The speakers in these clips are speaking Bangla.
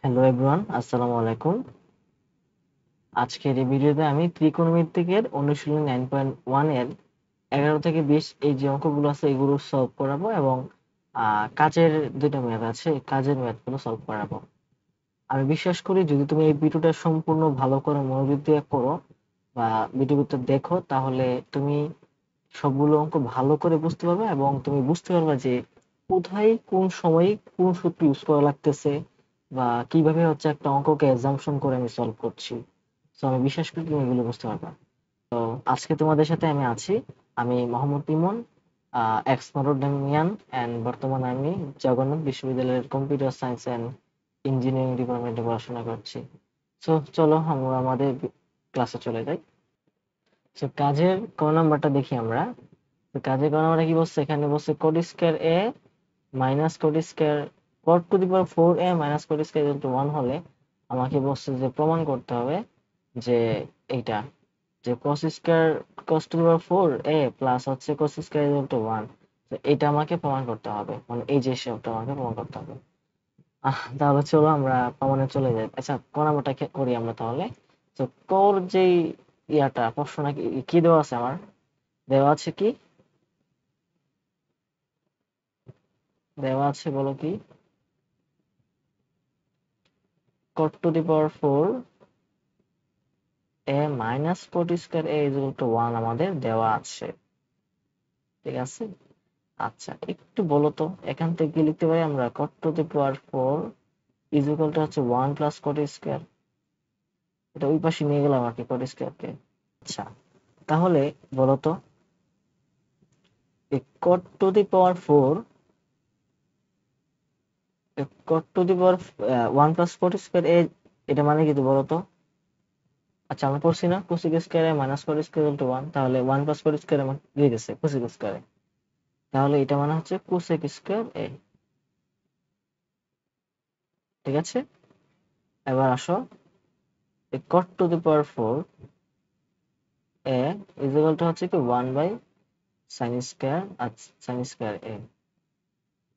হ্যালো এভরিওয়ান, আসসালামু আলাইকুম। আজকের এই ভিডিওতে আমি ত্রিকোণমিতিকের অনুশীলনী 9.1 এর 11 থেকে 20 এই যে অঙ্কগুলো আছে এগুলো সলভ করাবো এবং কাজের দুটো ম্যাথ আছে, কাজের ম্যাথগুলো সলভ করাবো। আমি বিশ্বাস করি যদি তুমি এই ভিডিওটা সম্পূর্ণ ভালো করে মনোযোগ দিয়ে করো বা ভিডিওটা দেখো তাহলে তুমি সবগুলো অঙ্ক ভালো করে বুঝতে পারবে এবং তুমি বুঝতে পারবে যে কোথায় কোন সময় কোন সূত্র ইউজ করা লাগতেছে বা কিভাবে হচ্ছে একটা অঙ্ককে অ্যাজাম্পশন করে আমি সলভ করছি। তো আমি বিশ্বাস করি তুমি এগুলো বুঝতে পারবে। তো আজকে তোমাদের সাথে আমি আছি। আমি মোহাম্মদ ইমন, এক্স মারোডামিয়ান, এন্ড বর্তমানে আমি জগন্নাথ বিশ্ববিদ্যালয়ের কম্পিউটার সায়েন্স এন্ড ইঞ্জিনিয়ারিং ডিপার্টমেন্টে পড়াশোনা করছি। তো চলো আমরা আমাদের ক্লাসে চলে যাই। তো কাজের ক নাম্বারটা দেখি আমরা। তো কাজের ক নাম্বারটা কি বলছে, এখানে বলছে code square A minus code square cot to the power 4a minus code square equal to 1 হলে আমাকে বলছে যে প্রমাণ করতে হবে যে এইটা, যে cos square cos to the power 4a plus হচ্ছে cos স্কয়ার ইকুয়াল টু 1। তো এটা আমাকে প্রমাণ করতে হবে, মানে এই যে হিসাবটা আমাকে প্রমাণ করতে হবে। তাহলে চলো আমরা প্রমাণে চলে যাই। আচ্ছা, ক নাম্বারটা করি আমরা তাহলে। তো কোর যেই ইয়াটা প্রশ্নটা কি কি দেওয়া আছে আমার, দেওয়া আছে কি, দেওয়া আছে বলো কি, cot to the power 4 A minus cot square A is equal to 1 আমাদের দেওয়া আছে। ঠিক আছে। আচ্ছা, একটু বলো তো এখান থেকে কি লিখতে পারি আমরা, cot to the power 4 is equal to হচ্ছে 1 প্লাস কোট স্কয়ার। এটা ওই পাশে নিয়ে গেলাম আর কি কোট স্কয়ার কে। আচ্ছা, তাহলে বলো তো এই cot to the power 4, cot to the power 1 plus cot square A, এটা মানে কি তো বলো তো। আচ্ছা, আমরা পড়ছি না cosec square A minus cot square equal to 1, তাহলে 1 প্লাস কোট স্কয়ার আমার দিয়ে দিছে কোসেক স্কয়ার এ, তাহলে এটা মানে হচ্ছে কোসেক স্কয়ার এ। ঠিক আছে। এবার আসো, cot to the power 4 A is equal to হচ্ছে কি 1 by sine square, sine square A.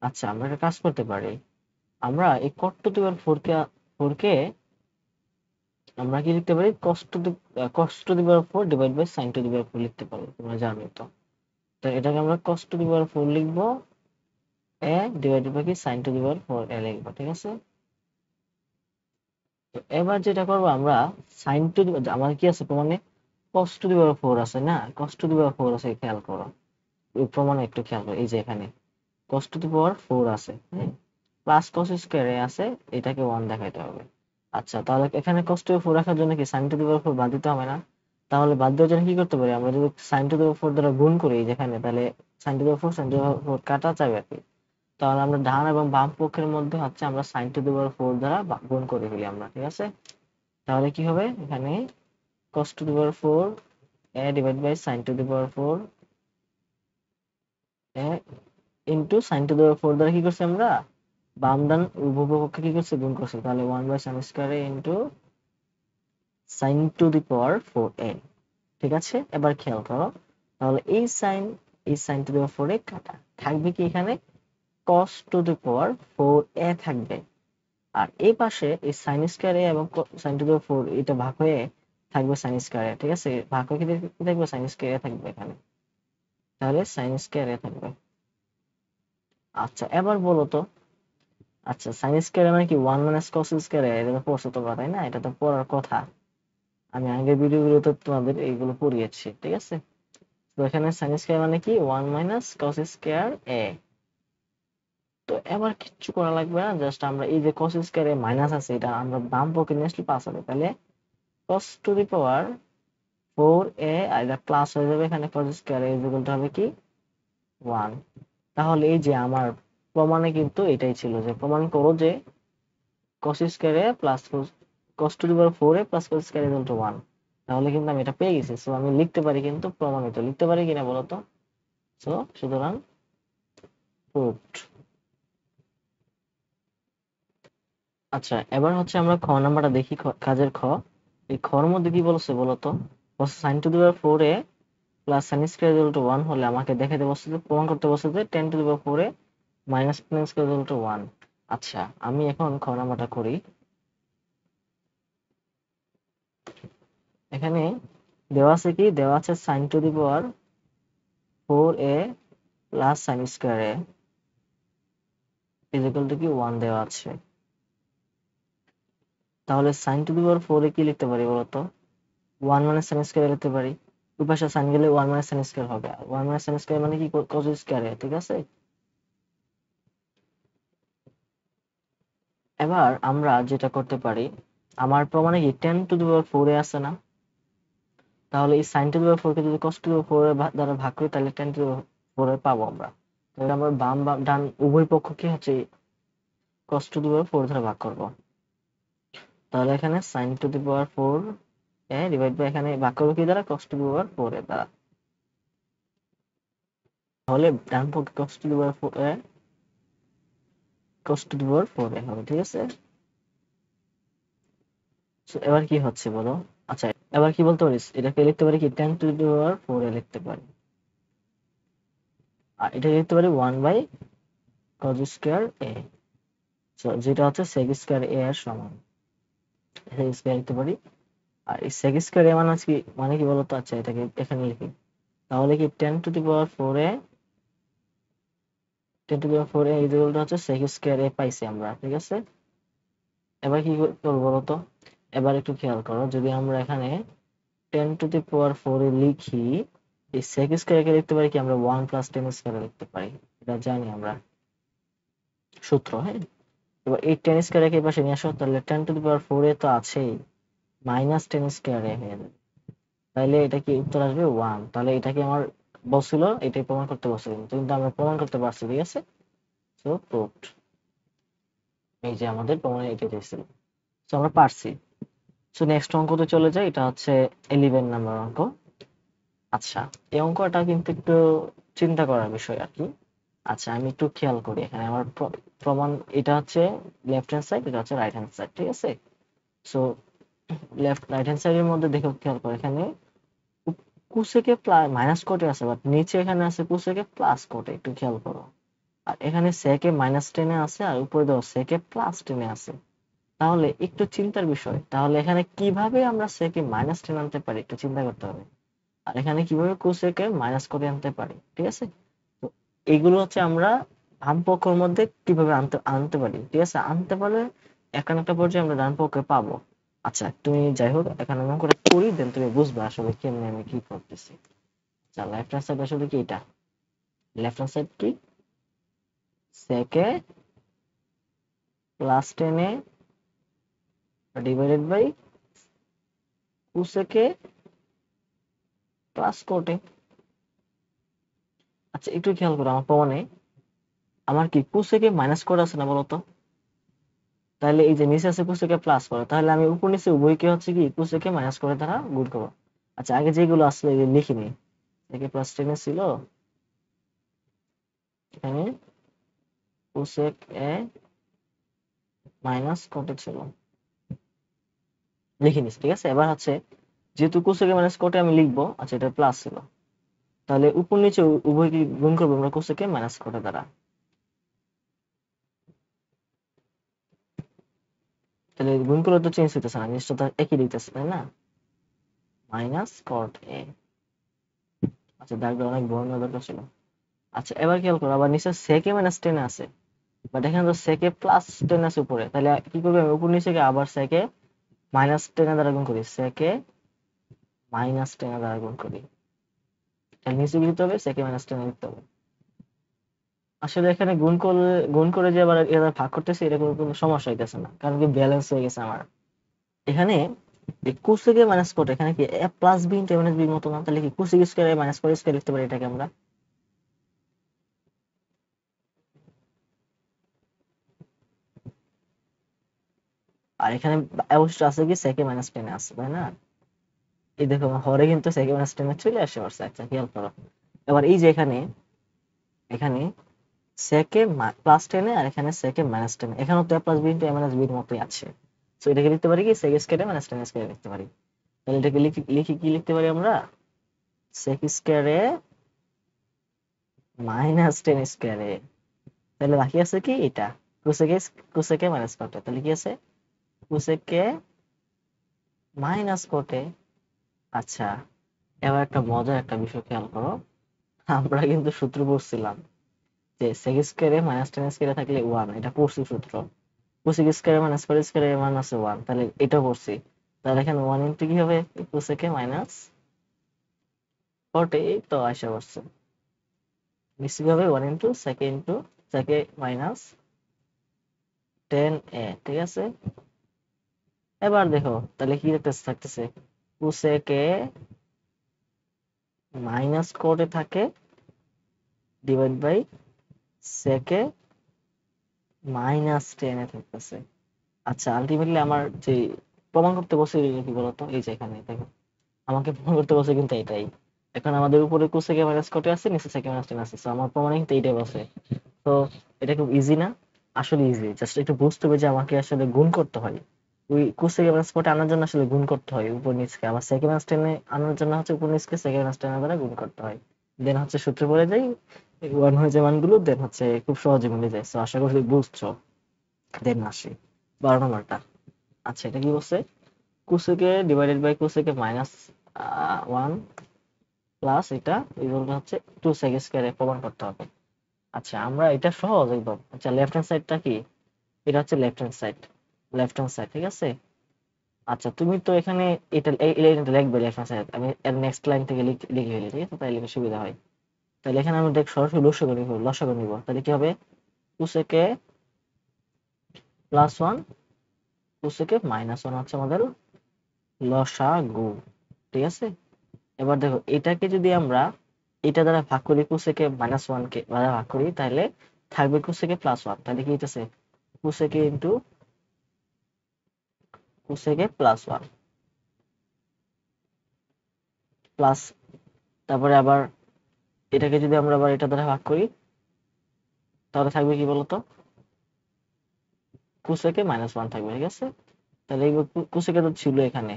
আচ্ছা, আমরা একটা কাজ করতে পারি, আমরা এই cot টু দি পাওয়ার 4 কে আমরা কি লিখতে পারি, cos to the power 4 divide by sin to the power 4 লিখতে পারি, তোমরা জানো তো। তো এটাকে আমরা cos টু দি পাওয়ার 4 লিখবো, এ ডিভাইডেড বাই কি sin টু দি পাওয়ার 4 এ লিখবো। ঠিক আছে। তো এবার যেটা করবো আমরা, sin টু দি, আমাদের কি আছে প্রমাণে, cos টু দি পাওয়ার 4 আছে না, cos টু দি পাওয়ার 4 আছে, খেয়াল করো এই প্রমাণে একটু খেয়াল করো, এই যে এখানে cos টু দি পাওয়ার 4 আছে, হ্যাঁ, প্লাস cos স্কয়ার এ আছে, এটাকে 1 দেখাইতে হবে। আচ্ছা, তাহলে এখানে cos টু দি পাওয়ার 4 রাখার জন্য কি sin টু দি পাওয়ার 4 বাদ দিতে হবে না। তাহলে বাদ দেওয়ার জন্য কি করতে পারি, আমরা যদি sin টু দি পাওয়ার 4 দ্বারা গুণ করি যেখানে, তাহলে sin to the power 4 sin to the power 4 কাটা যাবে আর কি। তাহলে আমরা ডান এবং বাম পক্ষের মধ্যে হচ্ছে আমরা sin টু দি পাওয়ার 4 দ্বারা গুণ করে ফেলি আমরা। ঠিক আছে। তাহলে কি হবে এখানে, cos to the power 4 a divide by sin to the power 4 a into sin to the power 4 দ্বারা কি করছি আমরা, বাম ডান উভয় পক্ষে কি করছে, গুণ করছে, তাহলে 1 by sin square a into sin to the power 4a। ঠিক আছে। এবার খেয়াল করো, তাহলে এই sin to the power 4a কাটা থাকবে কি এখানে, cos to the power 4a থাকবে। আর এই পাশে এই sin স্কয়ার a এবং sin টু দি পাওয়ার 4 এটা ভাগ হয়ে থাকবে sin স্কয়ার a। ঠিক আছে, ভাগ হয়ে কি থাকবে, sin স্কয়ার a থাকবে এখানে, তাহলে sin স্কয়ার a থাকবে। আচ্ছা, এবার বলো তো, আচ্ছা sin স্কয়ার a মানে কি 1 মাইনাস cos স্কয়ার a, এটা তো পড়ছো তোমরা তাই না, এটা তো পড়ার কথা, আমি আগের ভিডিওগুলোতে তোমাদের এইগুলো পড়িয়েছি। ঠিক আছে। তো এখানে sin স্কয়ার মানে কি 1 মাইনাস cos স্কয়ার a। তো এবার কিচ্ছু করা লাগবে না, জাস্ট আমরা এই যে cos স্কয়ার a মাইনাস আছে এটা আমরা বাম পক্ষে নিয়ে আসলে পাস হবে, তাহলে cos to the power 4a আর এটা প্লাস হয়ে যাবে, এখানে cos square a is equal two হবে কি 1। তাহলে এই যে আমার প্রমাণে কিন্তু এটাই ছিল, যে প্রমাণ করো যে cos square a plus cos to the power 4a plus cos square is equal to 1। তাহলে কিন্তু আমি এটা পেয়ে গেছি, সো আমি লিখতে পারি কিন্তু প্রমাণিত, লিখতে পারি কিনা বলো তো। সো সুতরাং প্রুভড। আচ্ছা, এবার হচ্ছে আমরা খ নাম্বারটা দেখি, কাজের খ। এই খর মধ্যে কি বলছে বলতো, sin to the power 4a plus sin square equal to 1 হলে আমাকে দেখাতে বলছে যে, প্রমাণ করতে বলছে যে tan two the power 4a minus tan square equal to 1। আচ্ছা, আমি এখন খ নাম্বারটা করি। এখানে দেওয়া আছে কি, দেওয়া আছে sin to the power 4a plus sin square a is equal two কি 1 দেওয়া আছে। তাহলে sin to the power 4a কি লিখতে পারি বলতো? 1 মানে sin স্কয়ার লিখতে পারি। ওই পাশে sin গেলে 1 মানে sin স্কয়ার হবে। আর 1 মানে sin স্কয়ার মানে কি cos স্কয়ার a, ঠিক আছে? এবার আমরা যেটা করতে পারি, আমার প্রমাণে কি 10 টু দি পাওয়ার 4 এ আছে না? তাহলে এই sin টু দি পাওয়ার 4 কে যদি cos টু দি পাওয়ার 4 এর দ্বারা ভাগ করি তাহলে 10 টু দি পাওয়ার 4 এ পাবো আমরা। তাহলে আমরা বাম বাম ডান উভয় পক্ষকে হচ্ছে cos টু দি পাওয়ার 4 দ্বারা ভাগ করব। তাহলে এখানে sin to the power 4 A divide by এখানে ভাগ করব কি দ্বারা, cos টু দি পাওয়ার 4 এর দ্বারা। তাহলে ডান পক্ষে cos to the power 4 A cos to the power 4 A হবে, ঠিক আছে? So, এবার কি হচ্ছে বলো? আচ্ছা, এবার কি বলতে পারিস, এটাকে লিখতে পারি কি 10 টু দি পাওয়ার 4 এ লিখতে পারি, আর এটা লিখতে পারি 1 বাই cos স্কয়ার a, যেটা হচ্ছে sec স্কয়ার a এর সমান। sec স্কয়ার লিখতে পারি। আর এই sec স্কয়ার a মানে কি বলতো? আচ্ছা, এটাকে এখানে লিখি। তাহলে কি 10 two the power 4 A 10 two the power 4 এ ইকুয়ালটা হচ্ছে sec স্কয়ার a পাইছি আমরা, ঠিক আছে? এবার কি করবো বলতো? এবার একটু খেয়াল করো, যদি আমরা এখানে 10 টু দি পাওয়ার 4 এ লিখি, এই sec স্কয়ার কে লিখতে পারি কি আমরা 1 প্লাস 10 স্কয়ার লিখতে পারি, এটা জানি আমরা সূত্র, হ্যাঁ? এবার এই 10 স্কয়ার কে পাশে নিয়ে আসো, তাহলে 10 টু দি পাওয়ার 4 এ তো আছেই, মাইনাস 10 স্কয়ার এ হয়ে যাবে। তাহলে এটা কি উত্তর আসবে 1। তাহলে এটা কি আমার বলছিল, এটাই প্রমাণ করতে বলছিল, কিন্তু আমরা প্রমাণ করতে পারছি, ঠিক আছে? So proved. এই যে আমাদের প্রমাণে এটা দিয়েছিল, সো আমরা পারছি। সো নেক্সট অঙ্কতে চলে যাই, এটা হচ্ছে 11 নাম্বার অঙ্ক। আচ্ছা, এই অঙ্কটা কিন্তু একটু চিন্তা করার বিষয় আর কি। আচ্ছা, আমি একটু খেয়াল করি, এখানে আমার প্রমাণ, এটা হচ্ছে লেফট হ্যান্ড সাইড, এটা হচ্ছে রাইট হ্যান্ড সাইড, ঠিক আছে? সো রাইট হ্যান্ড সাইডের মধ্যে দেখো, খেয়াল করো, এখানে কোসেকে মাইনাস কোটে আছে, বাট নিচে এখানে আছে কোসেকে প্লাস কোটে, একটু খেয়াল করো। আর এখানে সেকে মাইনাস টেনে আছে, আর উপরে দেখো সেকে প্লাস টেনে আছে। তাহলে একটু চিন্তার বিষয়, তাহলে এখানে কিভাবে আমরা সেকে মাইনাস টেনে আনতে পারি, একটু চিন্তা করতে হবে। আর এখানে কিভাবে কোসেকে মাইনাস করে আনতে পারি, ঠিক আছে? তো এইগুলো হচ্ছে আমরা বাম পক্ষের মধ্যে কিভাবে আনতে আনতে পারি, ঠিক আছে? আনতে পারলে একটা না একটা পর্যায়ে আমরা ডান পক্ষে পাবো। আচ্ছা, তুমি যাই হোক এখানে এমন করে করি, দেন তুমি বুঝবে আসলে কেমনে আমি কি করতেছি। আচ্ছা, লেফট হ্যান্ড সাইড আসলে কি, এটা লেফট হ্যান্ড সাইড কি, সেকে প্লাস টেনে ডিভাইডেড বাই কোসেকে প্লাস কোটে। আচ্ছা, একটু খেয়াল করো, আমার প্রমাণে আমার কি কোসেকে মাইনাস কোট আছে না বলতো? তাহলে এই যে নিচে আছে কোসেকে প্লাস করে, তাহলে আমি উপর নিচে উভয়কে হচ্ছে কি কোসেকে মাইনাস করে দ্বারা গুণ করবো। আচ্ছা, আগে যেগুলো আসলে লিখিনি, একে প্লাস টেনে ছিল, এখানে কোসেক এ মাইনাস কোটে ছিল, লিখে নিচ্ছি, ঠিক আছে? এবার হচ্ছে যেহেতু কোসেকে মাইনাস কোটে আমি লিখবো, আচ্ছা এটা প্লাস ছিল, তাহলে উপর নিচে উভয়কে গুণ করবো আমরা কোসেকে মাইনাস কোটে দ্বারা। তাহলে গুণ করলে তো চেঞ্জ হইতেছে না, জিনিসটা তো একই দিতেছে, তাই না? মাইনাস কট এ। আচ্ছা, দাগটা অনেক বড় নেওয়া দরকার ছিল। আচ্ছা, এবার খেয়াল করো, আবার নিচে সেকে মাইনাস টেন আছে, বাট এখানে তো সেকে প্লাস টেন আছে উপরে, তাহলে কি করবো, আমি উপর নিচে আবার সেকে মাইনাস টেন দ্বারা গুণ করি, সেকে মাইনাস টেন দ্বারা গুণ করি, তাহলে নিচে কি লিখতে হবে, সেকে মাইনাস টেন লিখতে হবে। আসলে এখানে গুণ করে যে আবার এরা ভাগ করতেছে, এটা কোনো সমস্যা হইতেছে না, কারণ কি ব্যালেন্স হয়ে গেছে আমার। এখানে কোসেকে মাইনাস কোট, এখানে কি A plus B into minus B মতো না, তাহলে কি cosec square minus cot square লিখতে পারি এটাকে আমরা। আর এখানে অবশ্য আছে কি সেকে মাইনাস টেন আছে, তাই না? এই দেখো আমার হরে কিন্তু সেকে মাইনাস টেন চলে আসে আমার, আচ্ছা খেয়াল করো। এবার এই যে এখানে এখানে সেকে প্লাস টেনে, আর এখানে সেকে মাইনাস টেনে, এখানেও তো প্লাস বি ইন্টু মাইনাস বির মতোই আছে। তো এটাকে লিখতে পারি কি sec square minus tan square লিখতে পারি। তাহলে এটাকে লিখি লিখি কি লিখতে পারি আমরা, সেক স্কয়ারে মাইনাস টেন স্কয়ারে। তাহলে বাকি আছে কি এটা, কোসেকে কোসেকে মাইনাস কোটে, তাহলে কি আছে কোসেকে মাইনাস কোটে। আচ্ছা, এবার একটা মজার একটা বিষয় খেয়াল করো। আমরা কিন্তু সূত্র পড়ছিলাম যে sec স্কয়ারে মাইনাস টেন স্কয়ারে থাকলে ওয়ান, এটা পড়ছি সূত্র। কোসেক স্কয়ারে মাইনাস কট স্কয়ারে মান আছে ওয়ান, তাহলে এটা পড়ছি। তাহলে এখানে ওয়ান ইন্টু কি হবে, কোসেকে মাইনাস কটে, এই তো আসা পড়ছে। নিশ্চিত হবে ওয়ান ইন্টু সেকে ইন্টু সেকে মাইনাস টেন এ, ঠিক আছে। এবার দেখো তাহলে কি থাকতেছে, কোসেকে মাইনাস কোটে থাকে ডিভাইড বাই সেকে মাইনাস টেন এ থাকতেছে। আচ্ছা, আলটিমেটলি আমার যে প্রমাণ করতে বসে কি বলতো, এই যে এখানে দেখো আমাকে প্রমাণ করতে বসে কিন্তু এটাই। এখন আমাদের উপরে কোসেকে মাইনাস কোটে আছে, নিচে সেকে মাইনাস টেন আছে, তো আমার প্রমাণে কিন্তু এইটাই বসে। তো এটা খুব ইজি না? আসলে ইজি, জাস্ট একটু বুঝতে হবে যে আমাকে আসলে গুণ করতে হয়। ওই কোসেকে মাইনাস কোটে আনার জন্য আসলে গুণ করতে হয় উপর নিচকে, আবার সেকে মাইনাস টেনে আনার জন্য হচ্ছে উপর নিচকে সেকে মাইনাস টেনের দ্বারা গুণ করতে হয়। দেন হচ্ছে সূত্রে পড়ে যাই, ওয়ান হয়ে যায় মানগুলো, দেন হচ্ছে খুব সহজে মিলে যায়। তো আশা করি বুঝছো। দেন আসি 12 নম্বরটা। আচ্ছা, এটা কি বলছে, cosec A divided by cosec A minus one plus এটা ইকুয়াল হচ্ছে টু সেক স্কয়ারে প্রমাণ করতে হবে। আচ্ছা, আমরা এটা সহজ একদম। আচ্ছা, লেফট হ্যান্ড সাইডটা কি, এটা হচ্ছে left hand side, left hand side, ঠিক আছে। আচ্ছা, তুমি তো এখানে এটা এই লাইনটা লিখবে লেফট হ্যান্ড সাইড, আমি এর নেক্সট লাইন থেকে লিখে ফেলি, ঠিক আছে, তাহলে লিখে সুবিধা হয়। তাহলে এখানে আমি দেখ সরাসরি লসাগু নিব, তাহলে কি হবে, cosec plus one cosec minus one হচ্ছে আমাদের লসাগু, ঠিক আছে। এবার দেখো এটাকে যদি আমরা এটা দ্বারা ভাগ করি, কোসেকে মাইনাস ওয়ান কে দ্বারা ভাগ করি, তাহলে থাকবে কোসেকে প্লাস ওয়ান, তাহলে কি হইতেছে cosec into cosec plus one plus, তারপরে আবার এটাকে যদি আমরা আবার এটা দ্বারা ভাগ করি, তাহলে থাকবে কি বলতো, কোসেকে মাইনাস ওয়ান থাকবে, ঠিক আছে। তাহলে এই কোসেকে তো ছিল এখানে,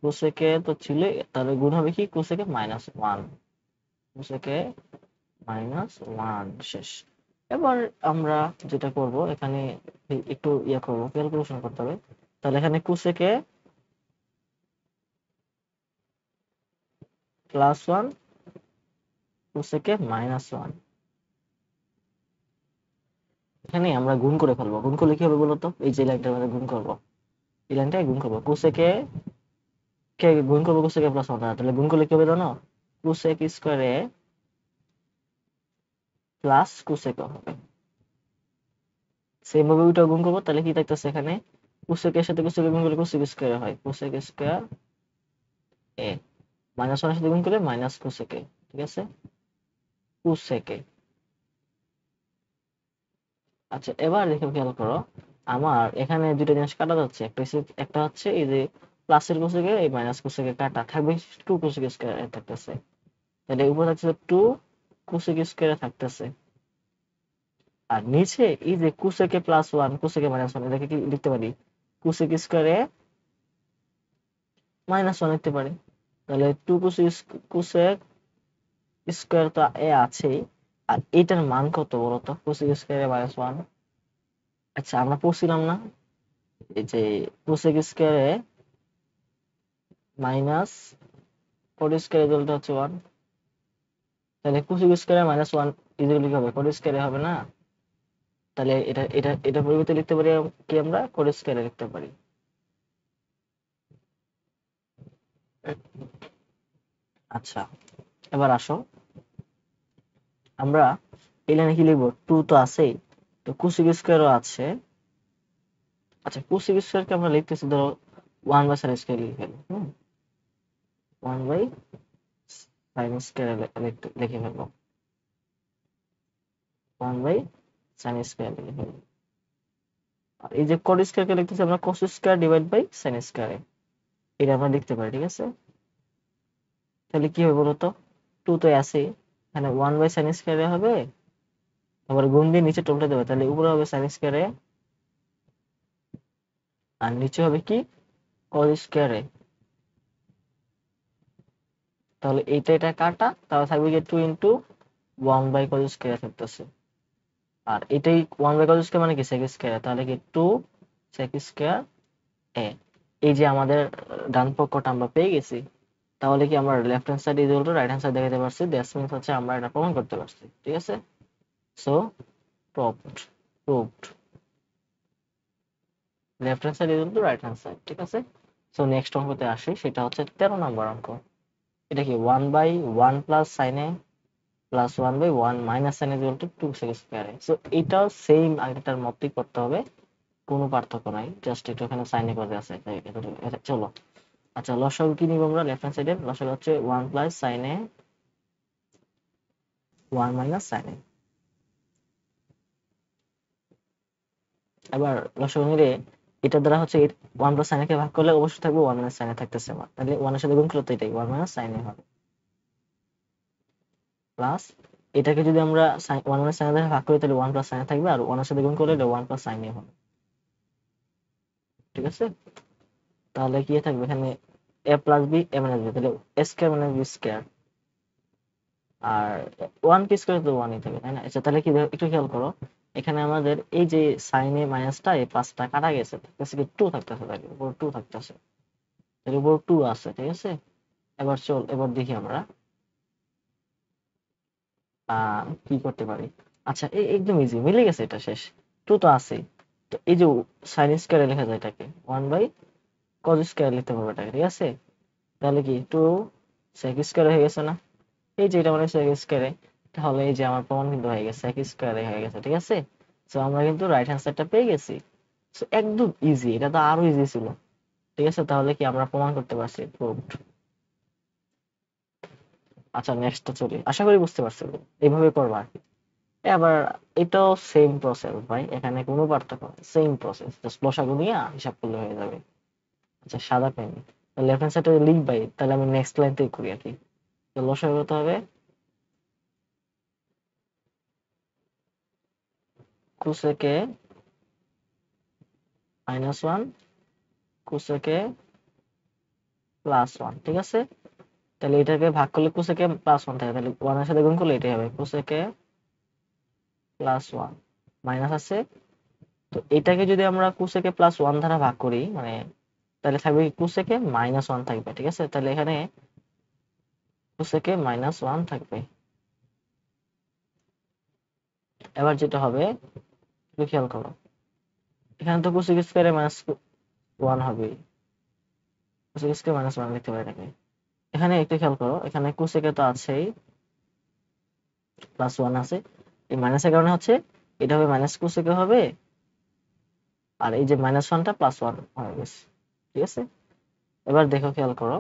কোসেকে তো ছিল, তাহলে গুণ হবে কি cosec minus one, cosec minus one, শেষ। এবার আমরা যেটা করব এখানে একটু ইয়া করবো, ক্যালকুলেশন করতে হবে। তাহলে এখানে cosec plus one cosec minus one, এখানে আমরা গুণ করে ফেলবো। গুণ করলে কি হবে বলতো, এই যে লাইনটার মধ্যে গুণ করবো, এই লাইনটায় গুণ করবো, কোসেকে কে গুণ করবো কোসেকে প্লাস ওয়ান, তাহলে গুণ করলে কি হবে জানো, কোসেক স্কোয়ারে প্লাস কোসেক হবে। সেম ভাবে ওইটা গুণ করবো, তাহলে কি থাকতেছে এখানে, কোসেকের সাথে কোসেক গুণ করলে কোসেক স্কোয়ার হয়, কোসেক স্কোয়ার এ, মাইনাস ওয়ানের সাথে গুণ করলে মাইনাস কোসেকে, ঠিক আছে, কোসেকে। আচ্ছা, এবার দেখো খেয়াল করো, আমার এখানে দুটো জিনিস কাটা যাচ্ছে, একটা হচ্ছে এই যে প্লাসের কোসেকে এই মাইনাস কোসেকে কাটা থাকবে, টু কোসেক স্কয়ার থাকতেছে, তাহলে উপরে থাকতেছে টু কোসেক স্কয়ার থাকতেছে। আর নিচে এই যে cosec plus one cosec minus one, এটাকে কি লিখতে পারি, কোসেক স্কয়ারে মাইনাস ওয়ান লিখতে পারি। তাহলে টু কোসেক স্কয়ার তো এ আছেই, আর এটার মান কত বলতো, কোসেক স্কয়ারে মাইনাস ওয়ান। আচ্ছা, আমরা পড়ছিলাম না এই যে কোসেক স্কয়ারে মাইনাস কোট স্কয়ার রেজাল্ট হচ্ছে ওয়ান, তাহলে কোসেক স্কয়ারে মাইনাস ওয়ান ইজিক্যালি কি হবে, কোট স্কয়ারে হবে না। তাহলে এটা পরিবর্তে লিখতে পারি কি, আমরা কোট স্কয়ারে লিখতে পারি। আচ্ছা, এবার আসো আমরা এই লাইনে কি লিখবো, টু তো আছেই, তো কোসেক স্কয়ারও আছে। আচ্ছা, কোসেক স্কয়ারকে আমরা লিখতেছি ধরো ওয়ান বাই সাইন স্কয়ার লিখে ফেলি, ওয়ান বাই সাইন স্কয়ার লিখে ফেলবো, ওয়ান বাই সাইন স্কয়ার লিখে ফেলবো। আর এই যে কোট স্কয়ারকে লিখতেছি আমরা cos square divide by sine স্কয়ারে, এটা আমরা লিখতে পারি, ঠিক আছে। তাহলে কি হবে বলতো, টু তো আছে, এখানে ওয়ান বাই সাইন স্কয়ারে হবে, আবার গুণ দিয়ে নিচে টলতে দেবে, তাহলে উপরে হবে সাইন স্কয়ারে আর নিচে হবে কি কস স্কয়ারে। তাহলে এটা কাটা, তাহলে থাকবে কি two into one by cos square থাকতেছে। আর এটাই ওয়ান বাই কস স্কয়ার মানে কি সেক স্কয়ার, তাহলে কি টু সেক স্কয়ার এ। এই যে আমাদের ডান পক্ষটা আমরা পেয়ে গেছি। তাহলে কি আমরা left hand side equal to right hand side দেখাতে পারছি, দ্যাটস মিন্স হচ্ছে আমরা এটা প্রমাণ করতে পারছি। ঠিক আছে, so proved proved left hand side equal to right hand side. ঠিক আছে, সো নেক্সট অঙ্কতে আসি, সেটা হচ্ছে 13 নম্বর অঙ্ক। এটা কি 1/1 plus sine A plus 1/1 minus sine equal to 2 sec স্কয়ারে। সো এটাও সেম আগেরটার মতই করতে হবে, কোনো পার্থক্য নাই, জাস্ট একটু এখানে সাইনে করে আছে তাই চলো। আচ্ছা, লসাগু কি নিব আমরা? লেফট হ্যান্ড সাইডে লসাগু হচ্ছে 1 plus sine A 1 minus sine এ। এবার লসাগু নিলে এটা দ্বারা হচ্ছে 1 প্লাস সাইন এ কে ভাগ করলে অবশ্যই থাকবে 1 মাইনাস সাইন এ থাকতেছে আমার, তাহলে 1 এর সাথে গুণ করলে তো এটাই 1 মাইনাস সাইন এ হবে, প্লাস এটাকে যদি আমরা 1 মাইনাস সাইন এ দ্বারা ভাগ করি তাহলে 1 প্লাস সাইন এ থাকবে, আর 1 এর সাথে গুণ করলে এটা 1 প্লাস সাইন এ হবে। ঠিক আছে, তাহলে কি থাকবে এখানে a plus b a minus b, তাহলে a square minus b square, আর 1 কে স্কয়ার তো 1 ই থাকবে, তাই না? আচ্ছা, তাহলে কি একটু খেয়াল করো, এখানে আমাদের এই যে সাইন এ মাইনাসটা এই প্লাসটা কাটা গেছে, থাকতেছে কি 2 থাকতেছে, তাহলে উপর 2 থাকতেছে, এর উপর 2 আছে। ঠিক আছে, এবার দেখি আমরা কি করতে পারি। আচ্ছা, একদম ইজি, মিলে গেছে, এটা শেষ, 2 তো আছে। তো এই যে সাইন স্কয়ারে লেখা যায় এটাকে 1 বাই কজ স্কয়ার লিখতে পারবো এটাকে। ঠিক আছে, তাহলে কি 2 sec স্কয়ার হয়ে গেছে না? এই যে এটা মানে sec স্কয়ারে, তাহলে এই যে আমার প্রমাণ কিন্তু হয়ে গেছে, sec স্কয়ারে হয়ে গেছে। ঠিক আছে, সো আমরা কিন্তু রাইট হ্যান্ড সাইডটা পেয়ে গেছি। সো একদম ইজি, এটা তো আরো ইজি ছিল। ঠিক আছে, তাহলে কি আমরা প্রমাণ করতে পারছি, প্রুভড। আচ্ছা, নেক্সট চলি, আশা করি বুঝতে পারছো, এইভাবে করবা আর কি। এবার এটাও সেম প্রসেস ভাই, এখানে কোনো পার্থক্য নেই, সেম প্রসেস, জাস্ট লসাগু নিয়ে হিসাব করলে হয়ে যাবে। আচ্ছা, সাদা পেন, লেফট হ্যান্ড সাইডে লিখবাই, তাহলে আমি নেক্সট লাইন থেকে করি আর কি। তো লসাগু হতে হবে কোসেকে -1 কোসেকে +1। ঠিক আছে, তাহলে এটাকে ভাগ করলে কোসেকে +1 থাকে, তাহলে 1 এর সাথে গুণ করলে এটাই হবে কোসেকে +1 মাইনাস আছে। তো এটাকে যদি আমরা কোসেকে +1 দ্বারা ভাগ করি, মানে তাহলে থাকবে কি কোসেকে -1 থাকবে। ঠিক আছে, তাহলে এখানে কোসেকে -1 থাকবে। এবার যেটা হবে একটু খেয়াল করো, এখানে তো কোসেক স্কয়ারে -1 হবে, কোসেক স্কয়ার -1 লিখতে পারি এটাকে। এখানে একটু খেয়াল করো, এখানে কোসেকে তো আছেই, +1 আছে, এই মাইনাসের কারণে হচ্ছে এটা হবে মাইনাস কোসেকে হবে, আর এই যে -1টা +1 হয়ে গেছে। ঠিক আছে, এবার দেখো, খেয়াল করো,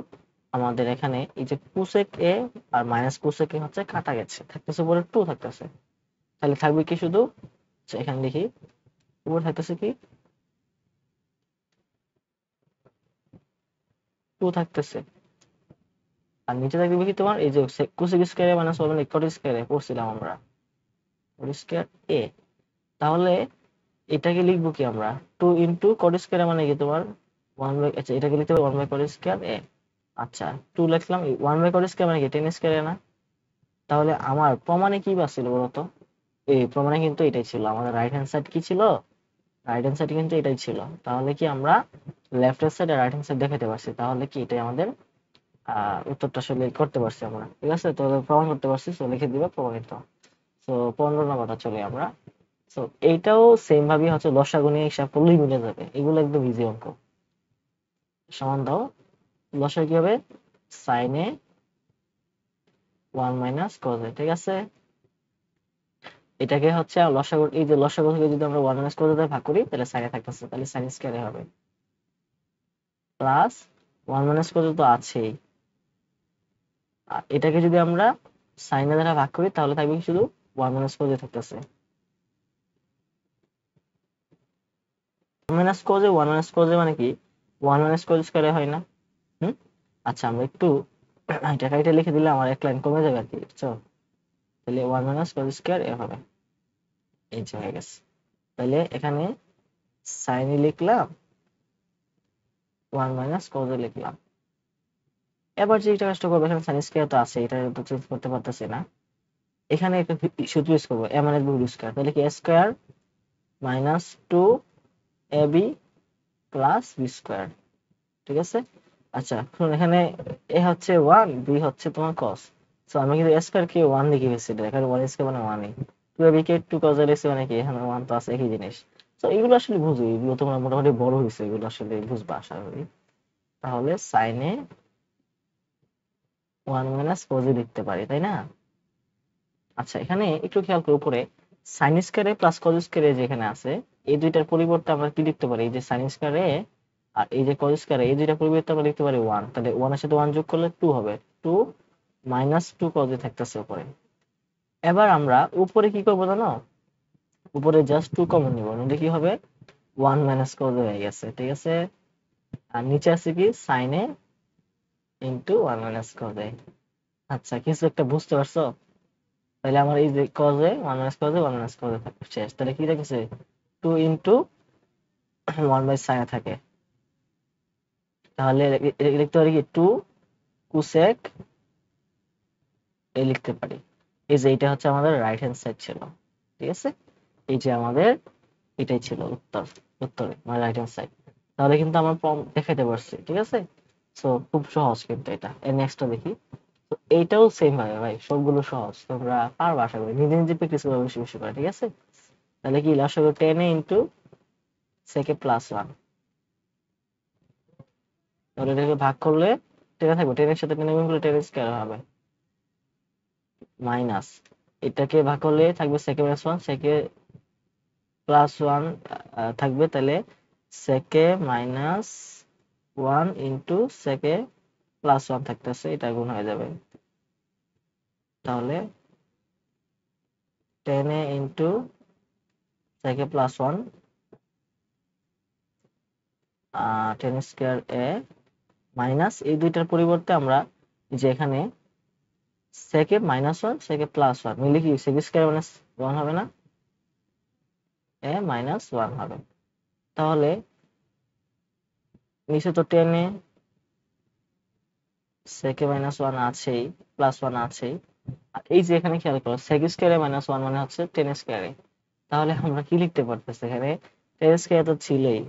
আমাদের এখানে এই যে কোসেক এ আর মাইনাস কোসেক এ হচ্ছে কাটা গেছে, থাকতেছে উপরে 2 থাকতেছে, তাহলে থাকবে কি শুধু, আচ্ছা, এখানে লিখি, উপরে থাকতেছে কি 2 থাকতেছে, আর নিচে থাকবে কি তোমার এই যে কোসেক স্কয়ারে -1 মানে কট স্কয়ারে পড়ছিলাম আমরা, কট স্কয়ার এ। তাহলে এটাকে লিখবো কি আমরা 2 ইনটু কট স্কয়ার মানে কি তোমার 1 বাই, আচ্ছা, এটাকে লিখতে হবে 1 বাই কট স্কয়ার এ। আচ্ছা, 2 লিখলাম, 1 বাই কট স্কয়ার মানে কি 10 স্কয়ার না? তাহলে আমার প্রমাণে কি বাছিল বলতো? এই প্রমাণে কিন্তু এটাই ছিল, আমাদের রাইট হ্যান্ড সাইড কি ছিল, রাইট হ্যান্ড সাইড কিন্তু এটাই ছিল। তাহলে কি আমরা লেফট হ্যান্ড সাইড আর রাইট হ্যান্ড সাইড দেখাতে পারছি, তাহলে কি এটাই আমাদের উত্তরটা আসলে করতে পারছি আমরা। ঠিক আছে, তো প্রমাণ করতে পারছি, তো লিখে দিবা প্রমাণিত। তো 15 নম্বরটা চলে আমরা। তো এইটাও সেম ভাবে হচ্ছে লসাগু নিয়ে হিসাব করলেই মিলে যাবে, এগুলো একদম ইজি অঙ্ক। সমান দাও, লসাগু কি হবে sine A 1 minus cos A. ঠিক আছে, এটাকে হচ্ছে লসাগু, এই যে লসাগু থেকে যদি আমরা 1 মাইনাস কজ এ ভাগ করি তাহলে সাইন এ থাকতেছে, তাহলে সাইন স্কয়ার হবে, প্লাস 1 মাইনাস কজ এ তো আছেই, আর এটাকে যদি আমরা সাইন এ দ্বারা ভাগ করি তাহলে থাকবে কি শুধু 1 মাইনাস কজ এ থাকতেছে। 1 minus cos A 1 minus cos A মানে কি 1 মাইনাস কজ স্কয়ার হয় না? হুম, আচ্ছা, আমরা একটু এটা কাইটা লিখে দিলে আমার এক লাইন কমে যাবে আর কি, বুঝছো? তাহলে 1 মাইনাস কজ স্কয়ার এ হবে, এই যে হয়ে গেছে। তাহলে এখানে সাইন এ লিখলাম, 1 মাইনাস কজ এ লিখলাম। এবার যে এটা কাজটা করবো, এখানে সাইন স্কয়ার তো আছে, এটা তো চেঞ্জ করতে পারতেছি না, এখানে একটা সূত্র ইউজ করবো, A minus B whole square, তাহলে কি a square minus 2 ab plus B square. ঠিক আছে, আচ্ছা শুনুন, এখানে এ হচ্ছে 1, বি হচ্ছে তোমার cos। সো আমি কিন্তু a স্কয়ার কে 1 লিখে ফেলছি, এখানে 1 স্কয়ার মানে 1ই। 2ab কে 2 cos l মানে কি, এখানে 1 তো আছে, একই জিনিস। তো এগুলো আসলে বুঝো, এগুলো তোমরা মোটামুটি বড় হইছে, এগুলো আসলে বুঝবা আশা করি। তাহলে sin এ 1 মাইনাস cos এ লিখতে পারি, তাই না? আচ্ছা এখানে একটু খেয়াল করে, উপরে sin স্কয়ারে প্লাস cos স্কয়ারে যেখানে আছে, এই দুইটার পরিবর্তে আমরা কি লিখতে পারি? এই যে sin স্কয়ারে আর এই যে cos স্কয়ারে, এই দুইটার পরিবর্তে আমরা লিখতে পারি 1। তাহলে 1 এর সাথে 1 যোগ করলে 2 হবে। 2 মাইনাস 2 cos এ থাকতেছে উপরে। এবার আমরা উপরে কি করবো জানো? উপরে জাস্ট 2 কমন নিব, নিলে কি হবে? 1 মাইনাস cos এ হয়ে গেছে, ঠিক আছে? আর নিচে আছে কি sin এ ইনটু 1 মাইনাস cos এ। আচ্ছা কিছু একটা বুঝতে পারছো? তাহলে আমার এই যে cos এ 1 মাইনাস cos এ 1 মাইনাস cos এ থাকে শেষ। তাহলে কি থাকছে? 2 ইনটু 1 বাই sin এ থাকে। তাহলে লিখতে পারি কি 2 cosec এ লিখতে পারি। এই যে এটা হচ্ছে আমাদের রাইট হ্যান্ড সাইড ছিল, ঠিক আছে? এই যে আমাদের এটাই ছিল উত্তর, উত্তরে মানে রাইট হ্যান্ড সাইড। তাহলে কিন্তু আমরা প্রম দেখাইতে পারছি, ঠিক আছে? সো খুব সহজ কিন্তু এটা। এর নেক্সটটা দেখি। তো এইটাও সেম ভাবে ভাই, সবগুলো সহজ, তোমরা পারবা আশা করি, নিজে নিজে প্র্যাকটিস করবে বেশি বেশি করে, ঠিক আছে? তাহলে কি লাস্ট হবে 10 ইনটু সেকে প্লাস 1। তাহলে এটাকে ভাগ করলে 10 থাকবে, 10 এর সাথে 10 গুণ করলে 10 স্কয়ার হবে, মাইনাস এটাকে ভাগ করলে থাকবে সেকে মাইনাস 1, সেকে প্লাস 1 থাকবে। তাহলে সেকে মাইনাস 1 ইনটু সেকে প্লাস 1 থাকতেছে, এটা গুণ হয়ে যাবে। তাহলে 10 এ ইনটু সেকে প্লাস 1 10 স্কয়ার এ মাইনাস এই দুইটার পরিবর্তে আমরা যে এখানে সেকে মাইনাস 1 সেকে প্লাস 1 মিলে কি সেকে স্কয়ার মাইনাস 1 হবে না? এ মাইনাস 1 হবে। তাহলে নিচে তো 10 এ সেকে মাইনাস 1 আছেই, প্লাস 1 আছেই। আর এই যে এখানে খেয়াল করো সেক স্কয়ারে মাইনাস 1 মানে হচ্ছে 10 স্কয়ারে। তাহলে আমরা কি লিখতে পারতেছি এখানে? 10 স্কয়ার তো ছিলই,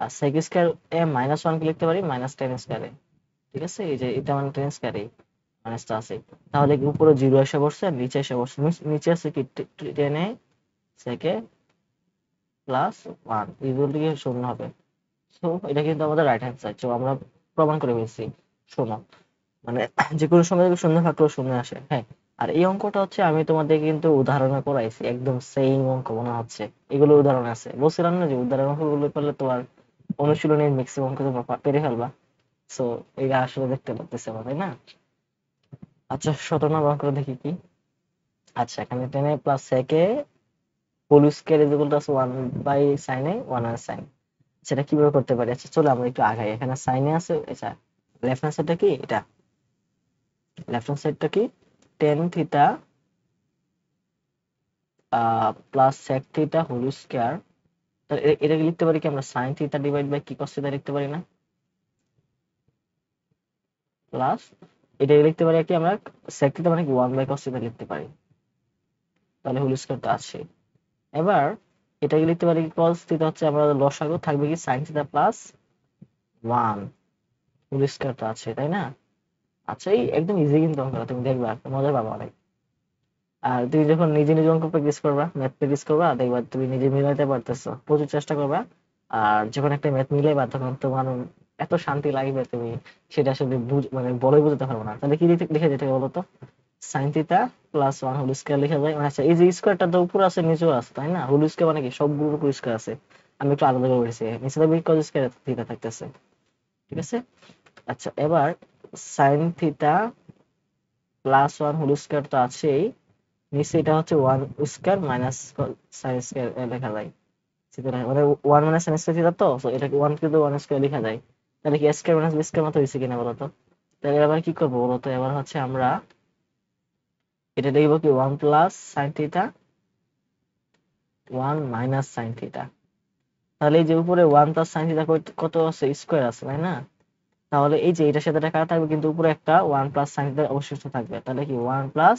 আর সেক স্কয়ার এ মাইনাস 1 কি লিখতে পারি? মাইনাস 10 স্কয়ারে, ঠিক আছে? এই যে এটা মানে 10 স্কয়ারে মাইনাসটা আছে। তাহলে কি উপরে 0 এসে বসছে আর নিচে এসে বসছে? নিচে আছে কি 10 এ সেকে প্লাস 1 ইকুয়াল টু কি 0 হবে। সো এটা কিন্তু আমাদের রাইট হ্যান্ড সাইড। সো আমরা প্রমাণ করে ফেলছি। শোনো, মানে যে কোনো সময় যদি শূন্য থাকলেও শূন্য আসে, হ্যাঁ। আর এই অঙ্কটা হচ্ছে আমি তোমাদের কিন্তু উদাহরণে করাইছি, একদম সেম অঙ্ক মনে হচ্ছে। এগুলো উদাহরণ আছে, বলছিলাম না যে উদাহরণ অঙ্কগুলো করলে তোমার অনুশীলনের ম্যাক্সিমাম অঙ্ক তোমরা পেরে ফেলবা। সো এটা আসলে দেখতে লাগতেছে আমার, তাই না? আচ্ছা 17 নম্বর অঙ্কটা দেখি কি। আচ্ছা এখানে 10 A plus sec A whole square is equal to 1 by sin A 1 আর sin। সেটা কিভাবে করতে পারি? আচ্ছা চলো আমরা একটু আগাই। এখানে sin এ আছে, আচ্ছা লেফট হ্যান্ড সাইডটা কি এটা? লেফট হ্যান্ড সাইডটা কি? tan theta plus sec theta whole square. তাহলে এটাকে লিখতে পারি কি আমরা sin থিটা ডিভাইড বাই কি cos থিটা লিখতে পারি না? প্লাস এটাকে লিখতে পারি কি আমরা sec থিটা মানে কি 1 বাই cos থিটা লিখতে পারি। তাহলে হোল স্কয়ার তো আছে। এবার এটাকে লিখতে পারি কি cos থিটা হচ্ছে আমরা লসাগু থাকবে কি sin theta plus 1 whole square তো আছে, তাই না? আচ্ছা এই একদম ইজি কিন্তু অঙ্কটা, তুমি দেখবা মজা পাবা অনেক। আর তুমি যখন নিজে নিজে অঙ্ক প্র্যাকটিস করবা, ম্যাথ প্র্যাকটিস করবা, দেখবা তুমি নিজে মিলাইতে পারতেছো, প্রচুর চেষ্টা করবা। আর যখন একটা ম্যাথ মিলাইবা তখন তোমার এত শান্তি লাগবে, তুমি সেটা আসলে মানে বলে বোঝাতে পারবো না। তাহলে কি লিখে যেতে বলো তো? Sine theta plus 1 whole square লিখা যায়। মানে আচ্ছা এই যে স্কয়ারটা তো উপরে আছে নিচেও আছে, তাই না? হোল স্কয়ার মানে কি সবগুলোর উপর স্কয়ার আছে। আমি একটু আলাদা করে বলেছি, নিচে থাকবে cos স্কয়ার থিটা থাকতেছে, ঠিক আছে? আচ্ছা এবার sine theta plus 1 whole square তো আছেই, নিচে এটা হচ্ছে 1 স্কয়ার মাইনাস sin স্কয়ার লেখা যায়। মানে 1 মাইনাস sin স্কয়ার থিটা, তো সো এটাকে 1 কিন্তু 1 স্কয়ার লেখা যায়। তাহলে কি a square minus b square মতো হইছে কিনা বলো তো? তাহলে এবার কি করব বলো তো? এবার হচ্ছে আমরা এটা লিখব কি 1 plus sin theta 1 minus sin theta. তাহলে এই যে উপরে 1 প্লাস sin থিটা কত আছে? স্কয়ার আছে, তাই না? তাহলে এই যে এটার সাথে এটা কাটা থাকবে, কিন্তু উপরে একটা 1 প্লাস sin থিটা অবশিষ্ট থাকবে। তাহলে কি 1 প্লাস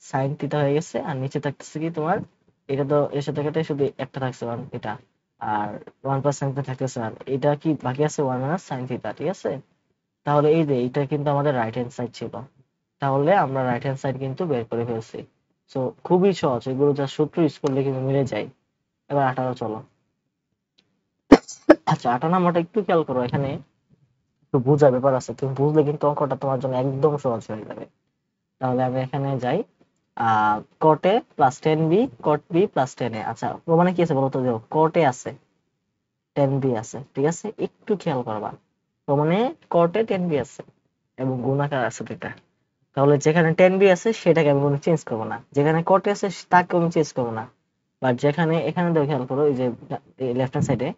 sin থিটা হয়ে গেছে, আর নিচে থাকতেছে কি তোমার, এটা তো এর সাথে কেটে শুধু একটা থাকছে 1 এটা। আর 1 প্লাস সাইন থিটা থাকতেছে, আর এটা কি বাকি আছে 1 মাইনাস সাইন থিটা, ঠিক আছে। তাহলে এই যে এটা কিন্তু আমাদের রাইট হ্যান্ড সাইড ছিল, তাহলে আমরা রাইট হ্যান্ড সাইড কিন্তু বের করে ফেলছি। সো খুবই সহজ, এগুলো যা সূত্র ইউজ করলে কিন্তু মিলে যায়। এবার 18 চলো। আচ্ছা 18 নাম্বারটা একটু খেয়াল করো, এখানে একটু বোঝার ব্যাপার আছে, তুমি বুঝলে কিন্তু অঙ্কটা তোমার জন্য একদম সহজ হয়ে যাবে। তাহলে আমি এখানে যাই, cot a plus 10b cot b plus 10a। আচ্ছা প্রমাণে কি আছে বলো তো, দেখো cot a আছে 10b আছে, ঠিক আছে, একটু খেয়াল করবা। প্রমাণে cot a 10b আছে এবং গুণাকার আছে দুইটা। তাহলে যেখানে 10b আছে সেটাকে আমি কোনো চেঞ্জ করবো না, যেখানে cot a আছে তাকে আমি চেঞ্জ করবো না। বাট যেখানে এখানে দেখো খেয়াল করো, এই যে লেফট হ্যান্ড সাইডে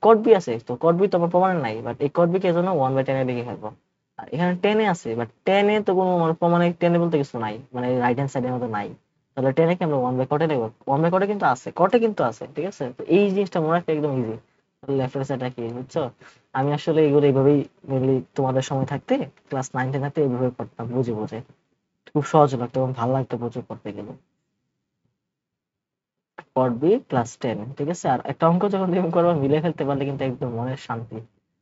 cot b আছে, তো cot b তো আমার প্রমাণে নাই, বাট এই cot b কে জন্য 1/10 এ লিখে ফেলবো। আর এখানে 10 এ আছে, বাট 10 এ তো কোনো মানে প্রমাণে 10 এ বলতে কিছু নাই, মানে রাইট হ্যান্ড সাইডের মতো নাই। তাহলে 10 এ কি আমরা 1/cot এ লিখবো? 1/cot এ কিন্তু আছে, cot এ কিন্তু আছে, ঠিক আছে। তো এই জিনিসটা মনে রাখতে একদম ইজি। লেফট হ্যান্ড সাইডটা কি বুঝছো? আমি আসলে এগুলো এইভাবেই মেনলি তোমাদের সময় থাকতে, ক্লাস 9 10 থাকতে এইভাবে করতাম, বুঝে বুঝে। খুব সহজ লাগতো এবং ভালো লাগতো প্রচুর করতে গেলে। cot b প্লাস 10, ঠিক আছে। আর একটা অঙ্ক যখন তুমি করবা মিলে ফেলতে পারলে কিন্তু একদম মনের শান্তি,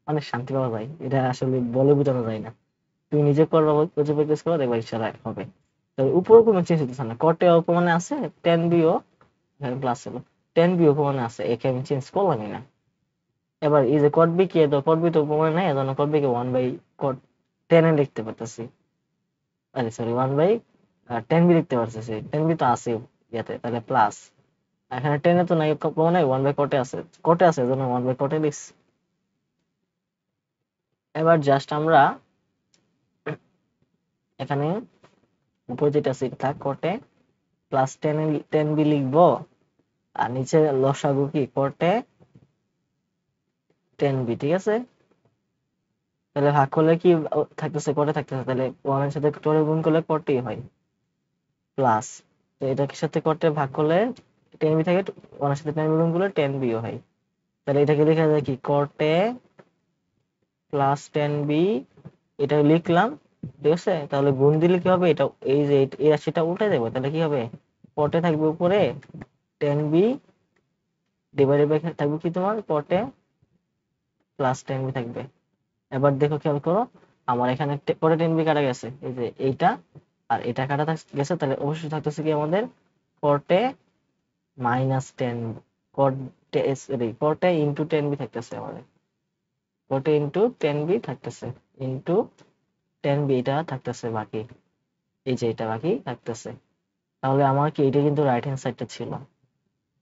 অনেক শান্তি পাওয়া যায়, এটা আসলে বলে বোঝানো যায় না। তুমি নিজে করবা, বুঝে প্র্যাকটিস করো, দেখবা ইনশাআল্লাহ হবে। তো উপরে কোনো চেঞ্জ হতেছে না, কটে অপমানে আছে, 10b ও প্লাস হলো, 10b অপমানে আছে, একে আমি চেঞ্জ করলামই না। এবার এই যে কট বি কি, তো কট বি তো উপমানে নাই, এজন্য কট বি কে 1/cot 10 এ লিখতে পারতেছি, আরে সরি 1/10b লিখতে পারতেছি, 10b তো আছে ইয়াতে, তাহলে প্লাস। এখানে 10 এ তো নাই, প্রমাণে 1/cot এ আছে, কটে আছে এজন্য 1/cot এ লিখছি। এবার জাস্ট আমরা এখানে উপরে যেটা আছে এটা কটে প্লাস 10b লিখবো, আর নিচে লসাগু কি কটে 10b, ঠিক আছে। তাহলে ভাগ করলে কি থাকতেছে, কটে থাকতেছে, তাহলে 1 এর সাথে টোরে গুণ করলে কটে হয় প্লাস। তো এটাকে সাথে কটে ভাগ করলে 10b থাকে, 1 এর সাথে 10b গুণ করলে 10b হয়। তাহলে এটাকে লেখা যায় কি কটে প্লাস 10b, এটা লিখলাম, ঠিক আছে। তাহলে গুণ দিলে কি হবে, এটা এই যে এই রাশিটা উল্টে দেবো, তাহলে কি হবে, কটে থাকবে উপরে 10b ডিভাইডেড বাই থাকবে কি তোমার কটে প্লাস 10b থাকবে। এবার দেখো খেয়াল করো, আমার এখানে কটে 10b কাটা গেছে, এই যে এইটা আর এটা কাটা গেছে, তাহলে অবশ্যই থাকতেছে কি আমাদের কটে মাইনাস 10, কটে সরি কটে ইন্টু 10b থাকতেছে আমাদের, কটে ইন্টু 10b থাকতেছে, ইন্টু 10b এটা থাকতেছে বাকি, এই যে এটা বাকি থাকতেছে। তাহলে আমার কি এটা কিন্তু রাইট হ্যান্ড সাইডটা ছিল,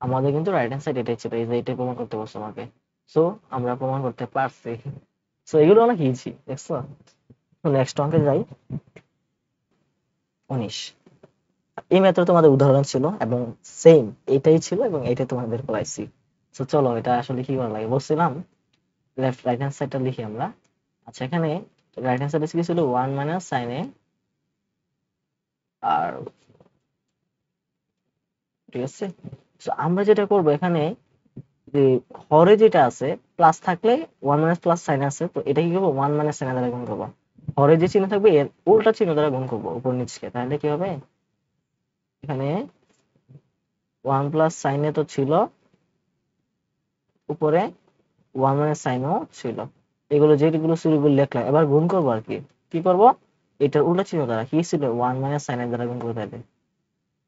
আমাদের কিন্তু রাইট হ্যান্ড সাইড এটাই ছিল, এই যে এটা প্রমাণ করতে বলছো আমাকে। সো আমরা প্রমাণ করতে পারছি। সো এগুলো অনেক ইজি, দেখছো। নেক্সট অঙ্কে যাই, 19। এই ম্যাথে তোমাদের উদাহরণ ছিল এবং সেম এটাই ছিল এবং এটাই তোমাদের বের করাইছি। তো চলো এটা আসলে কি করা লাগে বলছিলাম, লেফট রাইট হ্যান্ড সাইডটা লিখি আমরা। আচ্ছা এখানে রাইট হ্যান্ড সাইডে কি ছিল 1 মাইনাস সাইন এ, আর ঠিক আছে। তো আমরা যেটা করব এখানে, যে হরে যেটা আছে প্লাস থাকলে 1 মাইনাস প্লাস সাইন আছে, তো এটা কি করবো 1 মাইনাস সাইন দ্বারা গুণ করবো। হরে যে চিহ্ন থাকবে এর উল্টা চিহ্ন দ্বারা গুণ করবো উপর নিচকে, তাহলে কি হবে, এখানে 1 প্লাস সাইন এ তো ছিল, উপরে 1 মাইনাস সাইন ও ছিল, এগুলো যেগুলো ছিল এগুলো লিখলাম। এবার গুণ করবো আর কি, কি করব, এটার উল্টা চিহ্ন দ্বারা, কি ছিল 1 মাইনাস সাইন এর দ্বারা গুণ করতে হবে।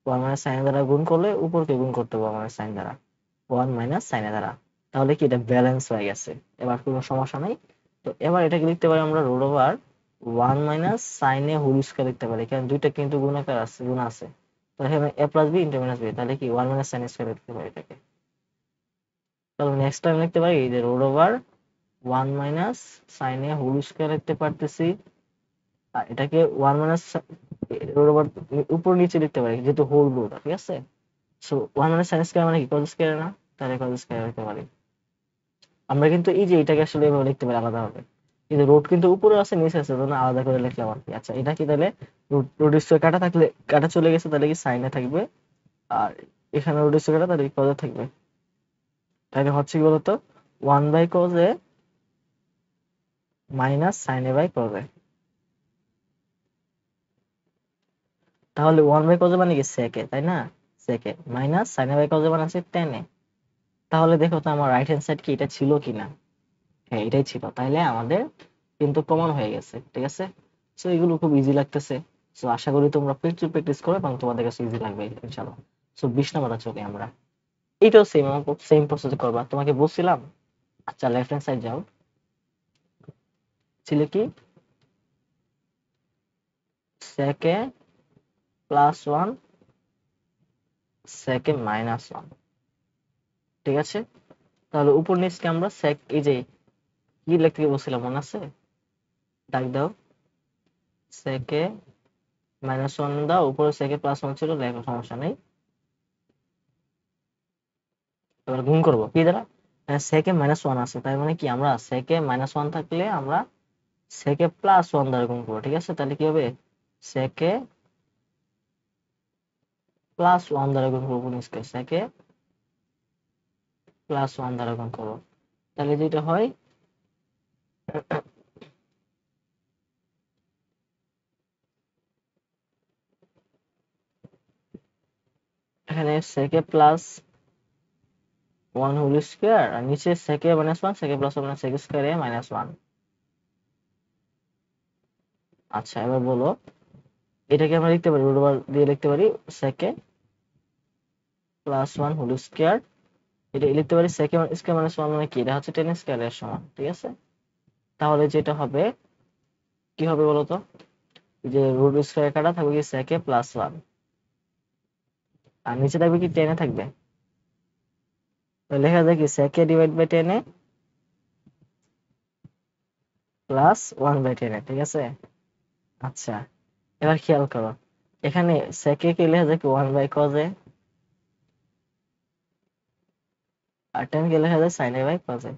1 মাইনাস সাইন এর দ্বারা গুণ করলে উপরকে গুণ করতে হবে 1 মাইনাস সাইন দ্বারা, 1 মাইনাস সাইন এর দ্বারা। তাহলে কি এটা ব্যালেন্স হয়ে গেছে, এবার কোনো সমস্যা নাই। তো এবার এটাকে লিখতে পারি আমরা রুট ওভার 1 মাইনাস সাইন এ হোল স্কয়ার লিখতে পারি, কারণ দুইটা কিন্তু গুণাকার আছে, গুণ আছে। তো এখানে a plus b into minus b, তাহলে কি 1 মাইনাস সাইন স্কয়ার লিখতে পারি এটাকে। তাহলে নেক্সট টাইম লিখতে পারি যে রুট ওভার 1 মাইনাস সাইন এ হোল স্কয়ার লিখতে পারতেছি, আর এটাকে 1 মাইনাস রুট ওভার উপর নিচে লিখতে পারি যেহেতু হোল রুট, ঠিক আছে। সো 1 মাইনাস সাইন স্কয়ার মানে কি কজ স্কয়ার না, তাহলে কজ স্কয়ার লিখতে পারি। আমরা কিন্তু এই যে এটাকে আসলে এভাবে লিখতে পারি আলাদা হবে, কিন্তু রুট কিন্তু উপরে আছে নিচে আছে, জন্য আলাদা করে লিখলাম আর কি। আচ্ছা এটা কি তাহলে রুট স্কয়ার কাটা থাকলে কাটা চলে গেছে, তাহলে কি সাইনে থাকবে, আর এখানে রুট স্কয়ার কাটা তাহলে কজে থাকবে, তাহলে হচ্ছে কি বলতো 1 by cos A minus sine A by cos A. তাহলে 1 বাই কজ এ মানে কি সেকে, তাই না, sec A minus sine A by cos A মানে আছে টেন এ। তাহলে দেখো তো আমার রাইট হ্যান্ড সাইড কি এটা ছিল কিনা। হ্যাঁ, এটাই ছিল, তাইলে আমাদের কিন্তু প্রমাণ হয়ে গেছে। ঠিক আছে, সো এগুলো খুব ইজি লাগতেছে। সো আশা করি তোমরা প্রচুর প্র্যাকটিস করো এবং তোমাদের কাছে ইজি লাগবে ইনশাআল্লাহ। সো 20 নাম্বারটা চলে আমরা, এটাও সেম, আমার সেম প্রসেস করবা। তোমাকে বলছিলাম, আচ্ছা লেফট হ্যান্ড সাইড যাও, ছিল কি সেকে +1 সেকে -1। ঠিক আছে, তাহলে উপর নিচকে আমরা সেক, এই যে কি লিখতে বলছিলাম মনে আছে, দাগ দাও, সেকে -1 দাও, উপরে সেকে +1 ছিল, লেখো সমস্যা নেই। এবার গুণ করবো কি দ্বারা, সেকে -1 আছে, তার মানে কি আমরা সেকে -1 থাকলে আমরা সেকে +1 দ্বারা গুণ করবো। ঠিক আছে, তাহলে কি হবে, সেকে +1 দ্বারা গুণ করবো, নিচকে সেকে +1 দ্বারা গুণ করবো, তাহলে যেটা হয় এখানে সেকে +1 হোল স্কয়ার, আর নিচে সেকে -1 সেকে +1 মানে সেকে স্কয়ার এ -1। আচ্ছা এবার বলো, এটাকে আমরা লিখতে পারি, রুট ওভার দিয়ে লিখতে পারি সেকে +1 হোল স্কয়ার, এটা লিখতে পারি সেকে স্কয়ার -1 মানে কি, এটা হচ্ছে টেন স্কয়ারের সমান। ঠিক আছে, তাহলে যেটা হবে কি হবে বলতো, যে রুট স্কয়ার কাটা থাকবে কি সেকে +1, আর নিচে থাকবে কি টেনে থাকবে, তো লেখা যায় কি সেকে ডিভাইড বাই টেনে +1/10। ঠিক আছে, আচ্ছা এবার খেয়াল করো, এখানে সেকে কে লেখা যায় কি 1/cos এ, আর টেন কে লেখা যায় sin a বাই cos এ,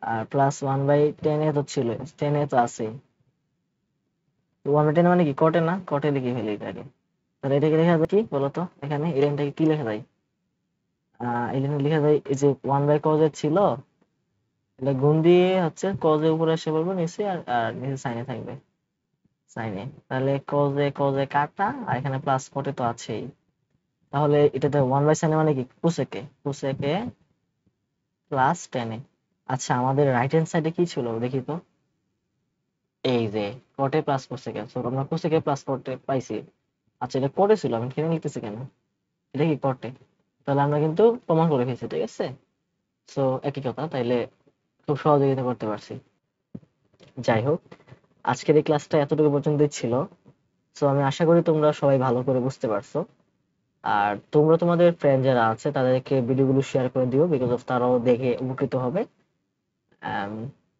আর +1/10 এ তো ছিল, 10 এ তো আছে, 1/10 মানে কি কটে, না কটে লিখে ফেলি এটাকে, তাহলে এটাকে লেখা যায় কি বলতো, এখানে এই লাইনটাকে কি লেখা যায়, এই লাইনে লেখা যায় এই যে 1/cos এ ছিল, এটা গুণ দিয়ে হচ্ছে cos এর উপরে এসে পড়বে নিচে, আর নিচে sin এ থাকবে, sin এ, তাহলে cos এ কাটা, আর এখানে প্লাস কটে তো আছেই, তাহলে এটাতে 1/sin এ মানে কি কোসেকে +10 এ। আচ্ছা আমাদের রাইট হ্যান্ড সাইডে কি ছিল দেখি তো, এই যে কটে প্লাস কোসেকে, সো আমরা কোসেকে প্লাস কটে পাইছি। আচ্ছা এটা কটে ছিল, আমি এখানে লিখতেছি কেন, এটা কি কটে, তাহলে আমরা কিন্তু প্রমাণ করে ফেলছি। ঠিক আছে, সো একই কথা, তাইলে খুব সহযোগিতা করতে পারছি। যাই হোক, আজকের এই ক্লাসটা এতটুকু পর্যন্তই ছিল। সো আমি আশা করি তোমরা সবাই ভালো করে বুঝতে পারছো, আর তোমরা তোমাদের ফ্রেন্ড যারা আছে তাদেরকে ভিডিওগুলো শেয়ার করে দিও, বিকজ অফ তারাও দেখে উপকৃত হবে। আম,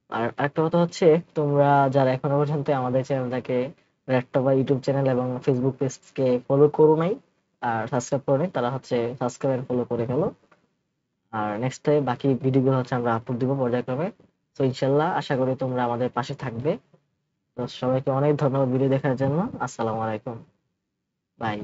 আর আরেকটা কথা হচ্ছে, তোমরা যারা এখনো পর্যন্ত আমাদের চ্যানেলটাকে, ল্যাপটপ বা ইউটিউব চ্যানেল এবং ফেসবুক পেজকে ফলো করো নাই আর সাবস্ক্রাইব করো নাই, তারা হচ্ছে সাবস্ক্রাইব এন্ড ফলো করে ফেলো। আর নেক্সট টাইম বাকি ভিডিওগুলো হচ্ছে আমরা আপলোড দিব পর্যায়ক্রমে। তো ইনশাল্লাহ আশা করি তোমরা আমাদের পাশে থাকবে। তো সবাইকে অনেক ধন্যবাদ ভিডিও দেখার জন্য। আসসালামু আলাইকুম, বাই।